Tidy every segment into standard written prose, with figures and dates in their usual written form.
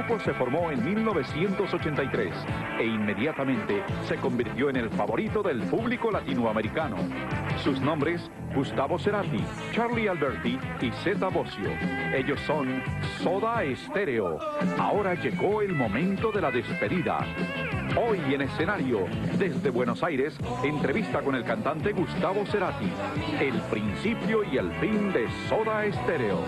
grupo se formó en 1983 e inmediatamente se convirtió en el favorito del público latinoamericano. Sus nombres, Gustavo Cerati, Charlie Alberti y Zeta Bosio. Ellos son Soda Stereo. Ahora llegó el momento de la despedida. Hoy en escenario, desde Buenos Aires, entrevista con el cantante Gustavo Cerati. El principio y el fin de Soda Stereo.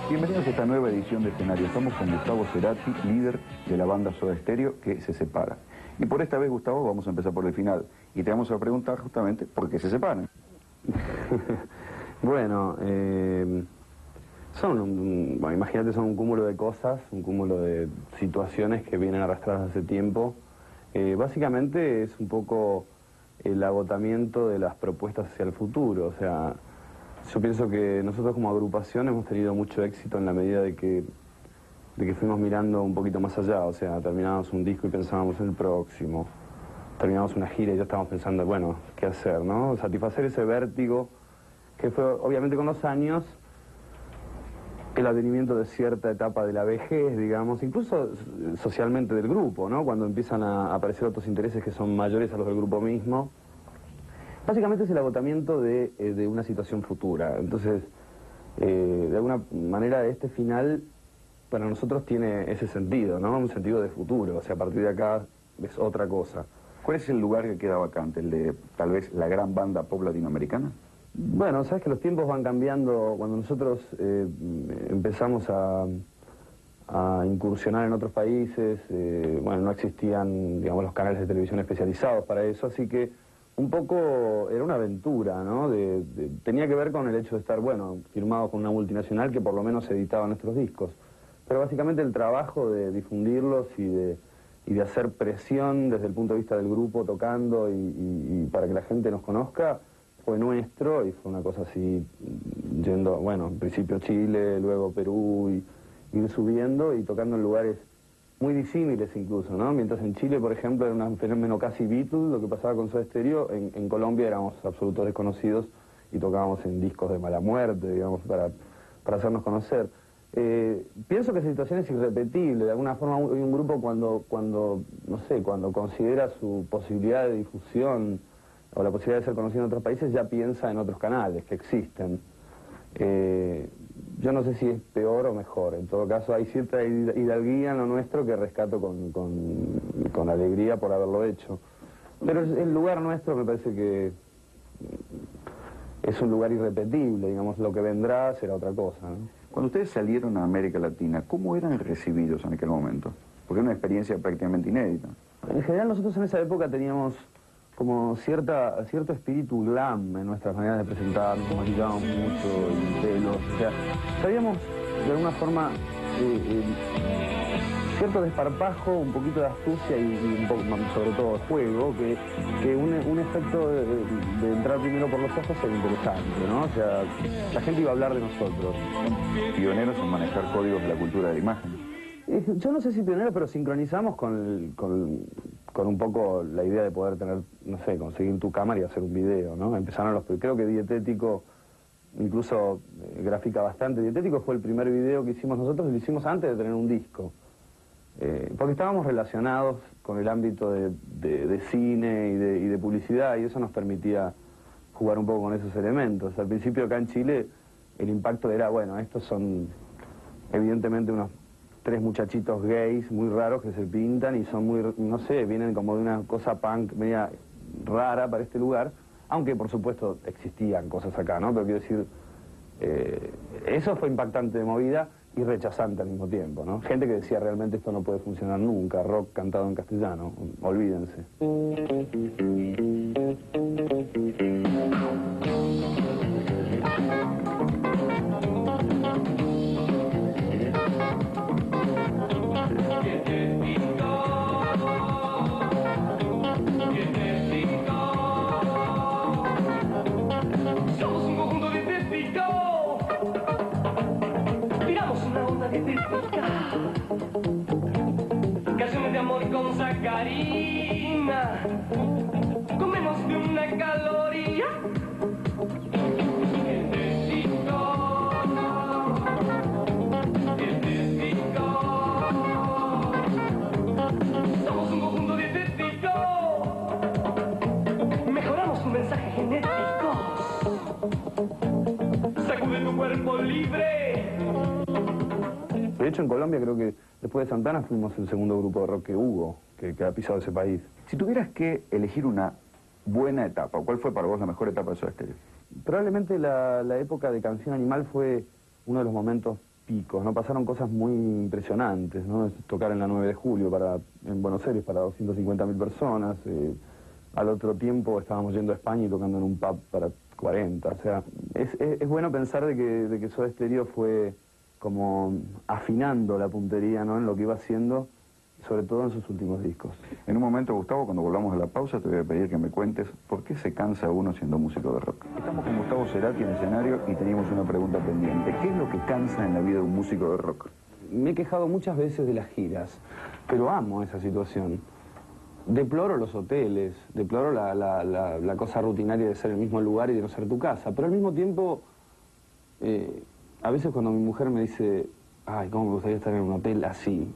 Bienvenidos a esta nueva edición de Escenario. Estamos con Gustavo Cerati, líder de la banda Soda Stereo, que se separa. Y por esta vez, Gustavo, vamos a empezar por el final. Y te vamos a preguntar justamente por qué se separan. Bueno, imagínate, son un cúmulo de cosas, un cúmulo de situaciones que vienen arrastradas hace tiempo. Básicamente es un poco el agotamiento de las propuestas hacia el futuro. O sea, yo pienso que nosotros como agrupación hemos tenido mucho éxito en la medida de que fuimos mirando un poquito más allá. O sea, terminábamos un disco y pensábamos en el próximo. Terminamos una gira y ya estábamos pensando, bueno, ¿qué hacer, no? Satisfacer ese vértigo que fue, obviamente, con los años, el advenimiento de cierta etapa de la vejez, digamos, incluso socialmente del grupo, ¿no? Cuando empiezan a aparecer otros intereses que son mayores a los del grupo mismo. Básicamente es el agotamiento de una situación futura. Entonces, de alguna manera, este final para nosotros tiene ese sentido, ¿no? Un sentido de futuro. O sea, a partir de acá es otra cosa. ¿Cuál es el lugar que queda vacante? ¿El de, tal vez, la gran banda pop latinoamericana? Bueno, sabes que los tiempos van cambiando. Cuando nosotros empezamos a incursionar en otros países, bueno, no existían, digamos, los canales de televisión especializados para eso, así que un poco era una aventura, ¿no? Tenía que ver con el hecho de estar, bueno, firmados con una multinacional que por lo menos editaba nuestros discos. Pero básicamente el trabajo de difundirlos y de hacer presión desde el punto de vista del grupo tocando y para que la gente nos conozca fue nuestro, y fue una cosa así, yendo, bueno, en principio Chile, luego Perú, y ir subiendo y tocando en lugares muy disímiles incluso, ¿no? Mientras en Chile, por ejemplo, era un fenómeno casi Beatles, lo que pasaba con Soda Stereo, en Colombia éramos absolutos desconocidos y tocábamos en discos de mala muerte, digamos, para hacernos conocer. Pienso que esa situación es irrepetible. De alguna forma, un grupo cuando considera su posibilidad de difusión o la posibilidad de ser conocido en otros países, ya piensa en otros canales que existen. Yo no sé si es peor o mejor. En todo caso, hay cierta hidalguía en lo nuestro que rescato con alegría por haberlo hecho. Pero el lugar nuestro me parece que es un lugar irrepetible, digamos, lo que vendrá será otra cosa, ¿no? Cuando ustedes salieron a América Latina, ¿cómo eran recibidos en aquel momento? Porque era una experiencia prácticamente inédita. En general nosotros en esa época teníamos como cierto espíritu glam en nuestras maneras de presentarnos, nos maquillábamos mucho, el pelo, o sea, sabíamos de alguna forma cierto desparpajo, un poquito de astucia y un poco, sobre todo, juego, que un efecto de entrar primero por los ojos era interesante, ¿no? O sea, la gente iba a hablar de nosotros. Pioneros en manejar códigos de la cultura de la imagen. Yo no sé si pioneros, pero sincronizamos con un poco la idea de poder tener, no sé, conseguir tu cámara y hacer un video, ¿no? Empezaron creo que Dietético incluso grafica bastante. Dietético fue el primer video que hicimos nosotros, lo hicimos antes de tener un disco. Porque estábamos relacionados con el ámbito de cine y de publicidad, y eso nos permitía jugar un poco con esos elementos. Al principio acá en Chile el impacto era, bueno, estos son evidentemente unos 3 muchachitos gays muy raros que se pintan y son muy, no sé, vienen como de una cosa punk media rara para este lugar, aunque por supuesto existían cosas acá, ¿no? Pero quiero decir, eso fue impactante de movida y rechazante al mismo tiempo, ¿no? Gente que decía, realmente esto no puede funcionar nunca, rock cantado en castellano, olvídense. Somos un conjunto dietético. Tiramos una onda dietética. harina con menos de una caloría. Somos un conjunto dietético. Mejoramos tu mensaje genético. Sacude tu cuerpo libre. De hecho, en Colombia creo que después de Santana fuimos el segundo grupo de rock que hubo, que ha pisado ese país. Si tuvieras que elegir una buena etapa, ¿cuál fue para vos la mejor etapa de Soda Stereo? Probablemente la época de Canción Animal fue uno de los momentos picos, ¿no? Pasaron cosas muy impresionantes, ¿no? Tocar en la 9 de julio en Buenos Aires para 250.000 personas. Al otro tiempo estábamos yendo a España y tocando en un pub para 40. O sea, es bueno pensar de que Soda Stereo fue como afinando la puntería, ¿no? En lo que iba haciendo, sobre todo en sus últimos discos. En un momento, Gustavo, cuando volvamos a la pausa, te voy a pedir que me cuentes por qué se cansa uno siendo músico de rock. Estamos con Gustavo Cerati en el escenario y teníamos una pregunta pendiente. ¿Qué es lo que cansa en la vida de un músico de rock? Me he quejado muchas veces de las giras, pero amo esa situación. Deploro los hoteles, deploro la cosa rutinaria de ser el mismo lugar y de no ser tu casa, pero al mismo tiempo, a veces cuando mi mujer me dice, ay, cómo me gustaría estar en un hotel así,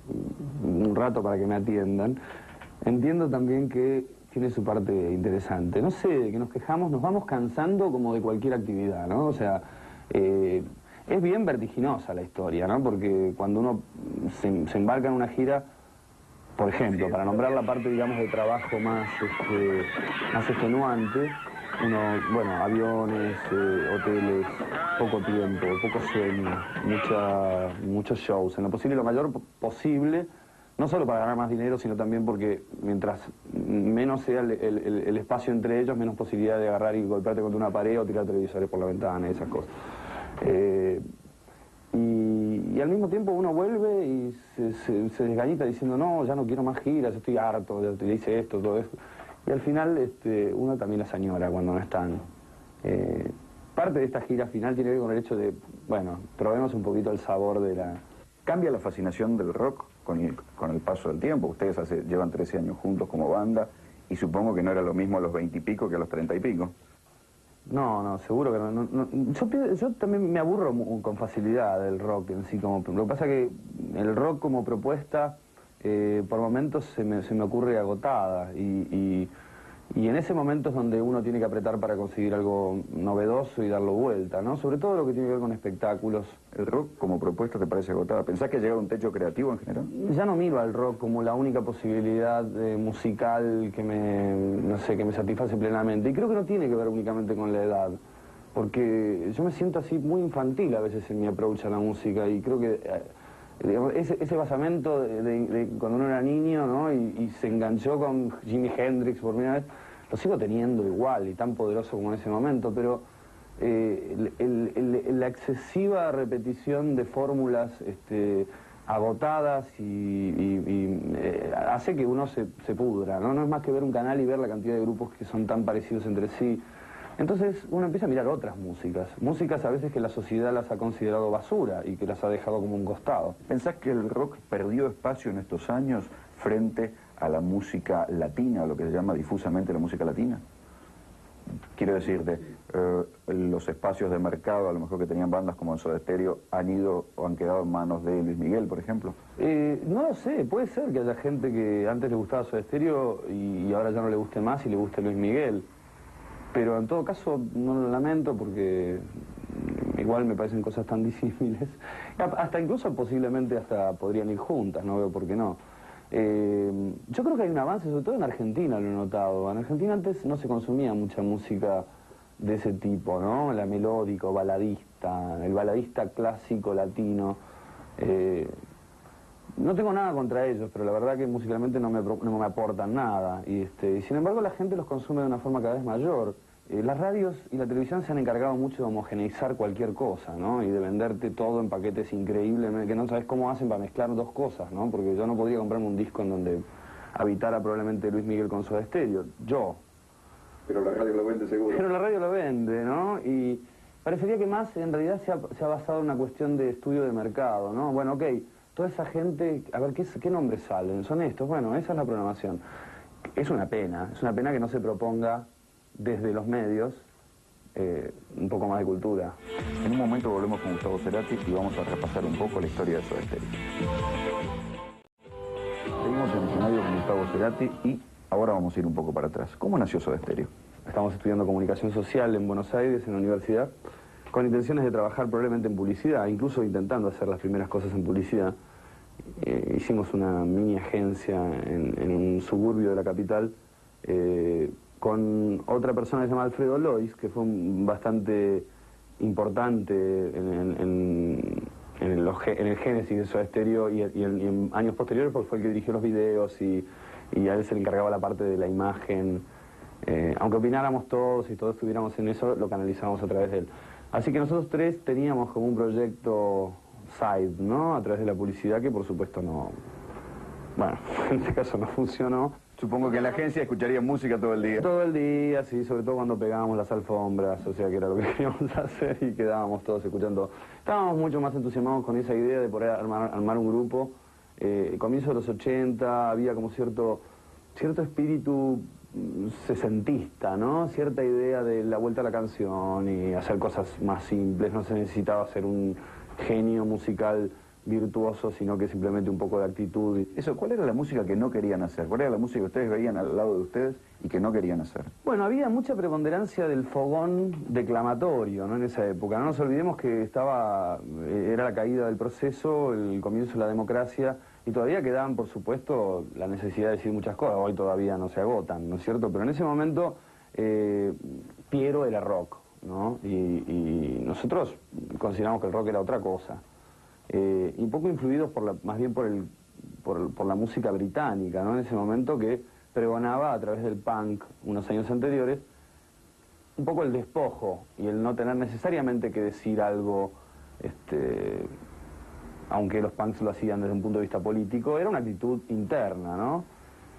un rato para que me atiendan, entiendo también que tiene su parte interesante. No sé, de que nos quejamos, nos vamos cansando como de cualquier actividad, ¿no? O sea, es bien vertiginosa la historia, ¿no? Porque cuando uno se embarca en una gira, por ejemplo, para nombrar la parte, digamos, de trabajo más extenuante, bueno, aviones, hoteles, poco tiempo, poco sueño, muchos shows, en lo posible, lo mayor posible, no solo para ganar más dinero, sino también porque mientras menos sea el espacio entre ellos, menos posibilidad de agarrar y golpearte contra una pared o tirar televisores por la ventana y esas cosas. Y al mismo tiempo uno vuelve y se desgañita diciendo, no, ya no quiero más giras, estoy harto, ya te hice esto, todo eso. Y al final uno también las añora cuando no están. Parte de esta gira final tiene que ver con el hecho de, bueno, probemos un poquito el sabor de la... ¿Cambia la fascinación del rock con el paso del tiempo? Ustedes llevan 13 años juntos como banda y supongo que no era lo mismo a los 20 y pico que a los 30 y pico. No, seguro que no. Yo también me aburro con facilidad del rock en sí. Lo que pasa es que el rock como propuesta, por momentos se me ocurre agotada. Y en ese momento es donde uno tiene que apretar para conseguir algo novedoso y darlo vuelta, ¿no? Sobre todo lo que tiene que ver con espectáculos. ¿El rock como propuesta te parece agotada? ¿Pensás que llega a un techo creativo en general? Ya no miro al rock como la única posibilidad musical que no sé, que me satisface plenamente. Y creo que no tiene que ver únicamente con la edad. Porque yo me siento así muy infantil a veces en mi approach a la música y creo que digamos, ese basamento de cuando uno era niño, ¿no? Y se enganchó con Jimi Hendrix por primera vez, lo sigo teniendo igual y tan poderoso como en ese momento, pero la excesiva repetición de fórmulas agotadas hace que uno se pudra, ¿no? No es más que ver un canal y ver la cantidad de grupos que son tan parecidos entre sí. Entonces uno empieza a mirar otras músicas a veces que la sociedad las ha considerado basura y que las ha dejado como un costado. ¿Pensás que el rock perdió espacio en estos años frente a la música latina, a lo que se llama difusamente la música latina? Quiero decirte, los espacios de mercado, a lo mejor que tenían bandas como Soda Stereo, han ido o han quedado en manos de Luis Miguel, por ejemplo. No lo sé, puede ser que haya gente que antes le gustaba Soda Stereo y ahora ya no le guste más y le guste Luis Miguel. Pero en todo caso no lo lamento porque igual me parecen cosas tan disímiles. Hasta incluso posiblemente hasta podrían ir juntas, no veo por qué no. Yo creo que hay un avance, sobre todo en Argentina lo he notado. En Argentina antes no se consumía mucha música de ese tipo, ¿no? La melódica, baladista, el baladista clásico latino. No tengo nada contra ellos, pero la verdad que musicalmente no me aportan nada. Y sin embargo la gente los consume de una forma cada vez mayor. Las radios y la televisión se han encargado mucho de homogeneizar cualquier cosa, ¿no? Y de venderte todo en paquetes increíbles, que no sabes cómo hacen para mezclar dos cosas, ¿no? Porque yo no podría comprarme un disco en donde habitara probablemente Luis Miguel con Soda Stereo. Yo. Pero la radio lo vende seguro. Pero la radio lo vende, ¿no? Y parecería que más en realidad se ha basado en una cuestión de estudio de mercado, ¿no? Bueno, ok, toda esa gente, a ver, ¿qué nombres salen? ¿Son estos? Bueno, esa es la programación. Es una pena que no se proponga desde los medios un poco más de cultura. En un momento volvemos con Gustavo Cerati y vamos a repasar un poco la historia de Soda Stereo. Seguimos en el escenario con Gustavo Cerati y ahora vamos a ir un poco para atrás. ¿Cómo nació Soda Stereo? Estamos estudiando comunicación social en Buenos Aires, en la universidad, con intenciones de trabajar probablemente en publicidad, incluso intentando hacer las primeras cosas en publicidad. Hicimos una mini agencia en un suburbio de la capital con otra persona que se llama Alfredo Lois, que fue bastante importante en el génesis de Soda Stereo y en años posteriores, porque fue el que dirigió los videos y a él se le encargaba la parte de la imagen. Aunque opináramos todos y todos estuviéramos en eso, lo canalizábamos a través de él. Así que nosotros tres teníamos como un proyecto side, ¿no? A través de la publicidad, que por supuesto no... Bueno, en este caso no funcionó. Supongo que en la agencia escucharía música todo el día. Todo el día, sí, sobre todo cuando pegábamos las alfombras, o sea que era lo que queríamos hacer y quedábamos todos escuchando. Estábamos mucho más entusiasmados con esa idea de poder armar un grupo. Comienzo de los 80 había como cierto espíritu sesentista, ¿no? Cierta idea de la vuelta a la canción y hacer cosas más simples. No se necesitaba ser un genio musical virtuoso, sino que simplemente un poco de actitud. Eso, ¿cuál era la música que no querían hacer? ¿Cuál era la música que ustedes veían al lado de ustedes y que no querían hacer? Bueno, había mucha preponderancia del fogón declamatorio, ¿no? En esa época. No nos olvidemos que era la caída del proceso, el comienzo de la democracia, y todavía quedaban, por supuesto, la necesidad de decir muchas cosas. Hoy todavía no se agotan, ¿no es cierto? Pero en ese momento, Piero era rock, ¿no? Y nosotros consideramos que el rock era otra cosa. Y un poco influidos más bien por la música británica, ¿no? En ese momento, que pregonaba a través del punk unos años anteriores un poco el despojo y el no tener necesariamente que decir algo, aunque los punks lo hacían desde un punto de vista político, era una actitud interna, ¿no?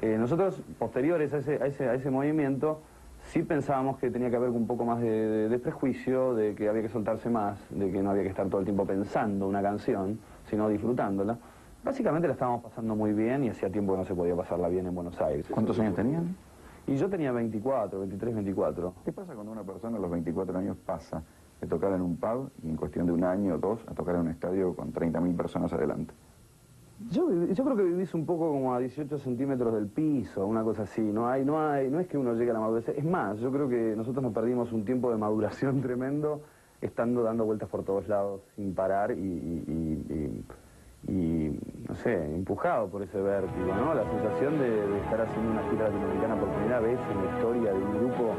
Nosotros, posteriores a ese movimiento, sí pensábamos que tenía que haber un poco más de prejuicio, de que había que soltarse más, de que no había que estar todo el tiempo pensando una canción, sino disfrutándola. Básicamente la estábamos pasando muy bien y hacía tiempo que no se podía pasarla bien en Buenos Aires. ¿Cuántos años tenían? Y yo tenía 24, 23, 24. ¿Qué pasa cuando una persona a los 24 años pasa de tocar en un pub y en cuestión de un año o dos a tocar en un estadio con 30.000 personas adelante? Yo creo que vivís un poco como a 18 centímetros del piso, una cosa así. No es que uno llegue a la madurez. Es más, yo creo que nosotros nos perdimos un tiempo de maduración tremendo estando dando vueltas por todos lados sin parar y no sé, empujado por ese vértigo, ¿no? La sensación de estar haciendo una gira latinoamericana por primera vez en la historia de un grupo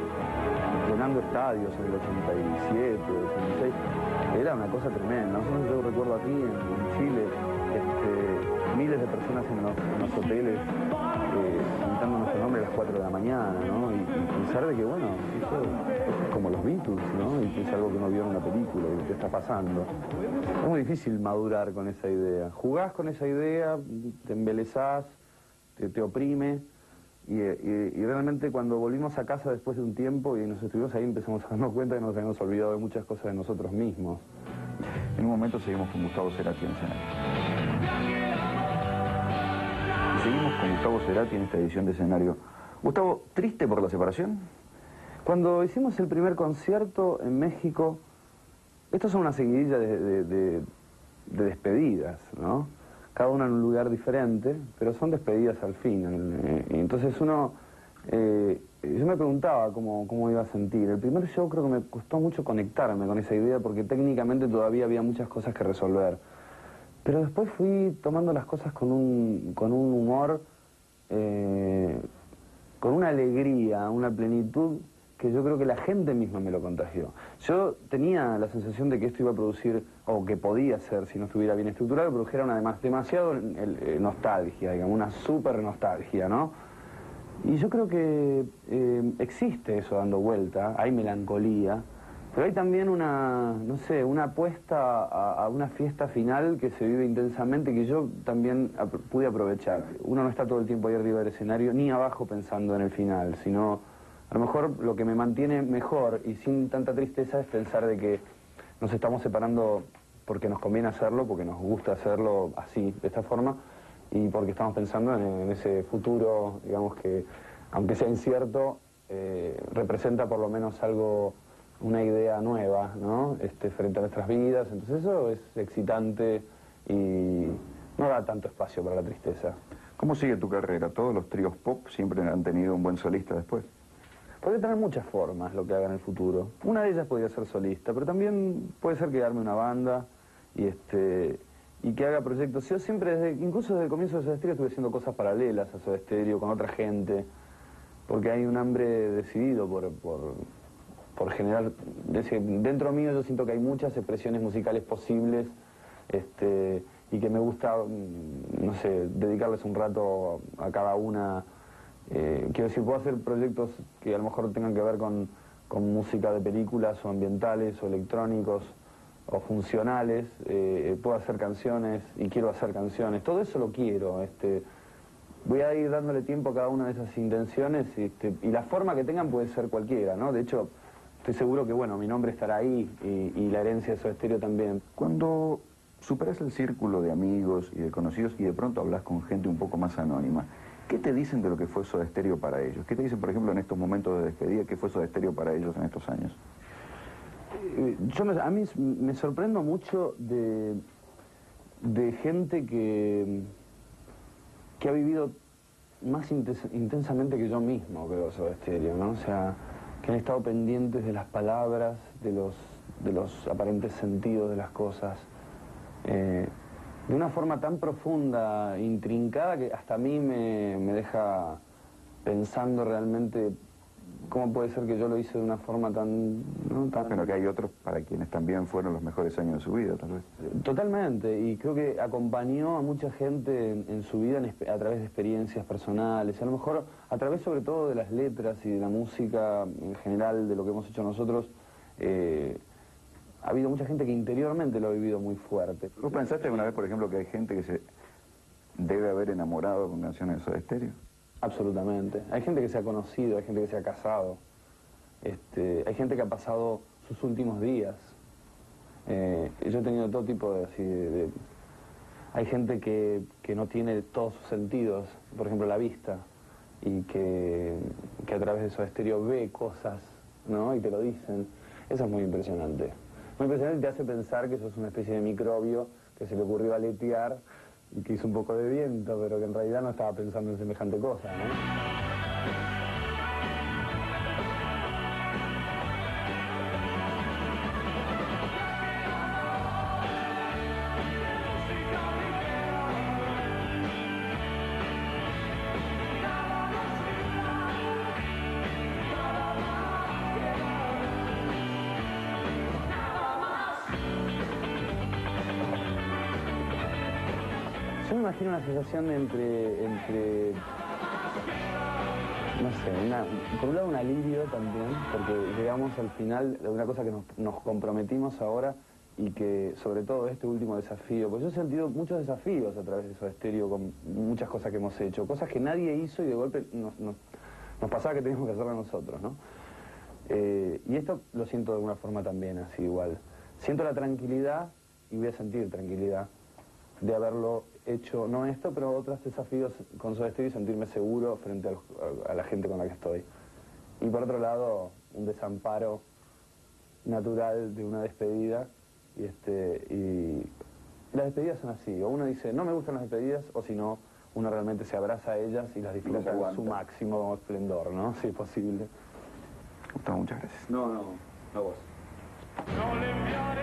llenando estadios en el 87, 86, era una cosa tremenda. Nosotros, yo recuerdo aquí en Chile, miles de personas en los hoteles gritando nuestro nombre a las 4 de la mañana, ¿no? Y pensar de que, bueno, eso es como los Beatles, ¿no? Y que es algo que uno vio en una película y que está pasando. Es muy difícil madurar con esa idea. Jugás con esa idea, te embelezás, te oprime, y realmente cuando volvimos a casa después de un tiempo y nos estuvimos ahí, empezamos a darnos cuenta que nos habíamos olvidado de muchas cosas de nosotros mismos. En un momento seguimos con Gustavo Cerati en escenario. Seguimos con Gustavo Cerati en esta edición de escenario. Gustavo, ¿triste por la separación? Cuando hicimos el primer concierto en México, estos son una seguidilla de despedidas, ¿no? Cada una en un lugar diferente, pero son despedidas al fin. Entonces yo me preguntaba cómo iba a sentir. El primer show creo que me costó mucho conectarme con esa idea porque técnicamente todavía había muchas cosas que resolver. Pero después fui tomando las cosas con un humor, con una alegría, una plenitud que yo creo que la gente misma me lo contagió. Yo tenía la sensación de que esto iba a producir, o que podía ser, si no estuviera bien estructurado, produjera demasiado nostalgia, digamos, una súper nostalgia, ¿no? Y yo creo que existe eso dando vuelta, hay melancolía, pero hay también una apuesta a una fiesta final que se vive intensamente, que yo también pude aprovechar. Uno no está todo el tiempo ahí arriba del escenario, ni abajo pensando en el final, sino a lo mejor lo que me mantiene mejor y sin tanta tristeza es pensar de que nos estamos separando porque nos conviene hacerlo, porque nos gusta hacerlo así, de esta forma, y porque estamos pensando en ese futuro, digamos que, aunque sea incierto, representa por lo menos algo, una idea nueva, ¿no? Frente a nuestras vidas. Entonces eso es excitante y no da tanto espacio para la tristeza. ¿Cómo sigue tu carrera? Todos los tríos pop siempre han tenido un buen solista después. Puede tener muchas formas lo que haga en el futuro. Una de ellas podría ser solista, pero también puede ser quedarme una banda y que haga proyectos. Yo siempre, incluso desde el comienzo de Soda Stereo, estuve haciendo cosas paralelas a Soda Stereo, con otra gente, porque hay un hambre decidido por generar. Dentro mío yo siento que hay muchas expresiones musicales posibles, y que me gusta, no sé, dedicarles un rato a cada una. Quiero decir, puedo hacer proyectos que a lo mejor tengan que ver con música de películas o ambientales o electrónicos o funcionales, puedo hacer canciones y quiero hacer canciones, todo eso lo quiero. Voy a ir dándole tiempo a cada una de esas intenciones, y la forma que tengan puede ser cualquiera, ¿no? De hecho, estoy seguro que, bueno, mi nombre estará ahí y la herencia de Soda Stereo también. Cuando superas el círculo de amigos y de conocidos y de pronto hablas con gente un poco más anónima, ¿qué te dicen de lo que fue Soda Stereo para ellos? ¿Qué te dicen, por ejemplo, en estos momentos de despedida, qué fue Soda Stereo para ellos en estos años? A mí me sorprendo mucho de gente que ha vivido más intensamente que yo mismo, creo, Soda Stereo, ¿no? O sea, que han estado pendientes de las palabras, de los aparentes sentidos de las cosas, de una forma tan profunda, intrincada, que hasta a mí me deja pensando realmente cómo puede ser que yo lo hice de una forma tan... ¿no? Pero que hay otros para quienes también fueron los mejores años de su vida, tal vez. Totalmente, y creo que acompañó a mucha gente en su vida a través de experiencias personales, a lo mejor a través sobre todo de las letras y de la música en general, de lo que hemos hecho nosotros. Ha habido mucha gente que interiormente lo ha vivido muy fuerte. ¿Vos pensaste alguna vez, por ejemplo, que hay gente que se debe haber enamorado con canciones de Soda Stereo? Absolutamente. Hay gente que se ha conocido, hay gente que se ha casado, hay gente que ha pasado sus últimos días. Yo he tenido todo tipo de... Hay gente que no tiene todos sus sentidos, por ejemplo la vista, y que a través de Soda Stereo ve cosas, ¿no? Y te lo dicen. Eso es muy impresionante. Muy impresionante, y te hace pensar que sos una especie de microbio que se le ocurrió aletear y que hizo un poco de viento, pero que en realidad no estaba pensando en semejante cosa, ¿no? Yo me imagino una sensación entre no sé, por un lado un alivio también, porque llegamos al final de una cosa que nos comprometimos ahora y que sobre todo este último desafío, pues yo he sentido muchos desafíos a través de Soda Stereo con muchas cosas que hemos hecho, cosas que nadie hizo y de golpe nos pasaba que teníamos que hacerlo nosotros, ¿no? Y esto lo siento de alguna forma también así igual. Siento la tranquilidad y voy a sentir tranquilidad de haberlo hecho, no esto, pero otros desafíos con Soda Stereo y sentirme seguro frente a la gente con la que estoy. Y por otro lado, un desamparo natural de una despedida, y las despedidas son así, o uno dice, no me gustan las despedidas, o si no, uno realmente se abraza a ellas y las disfruta en su máximo esplendor, ¿no? Si es posible. Gustavo, muchas gracias. No, a vos. No le enviaré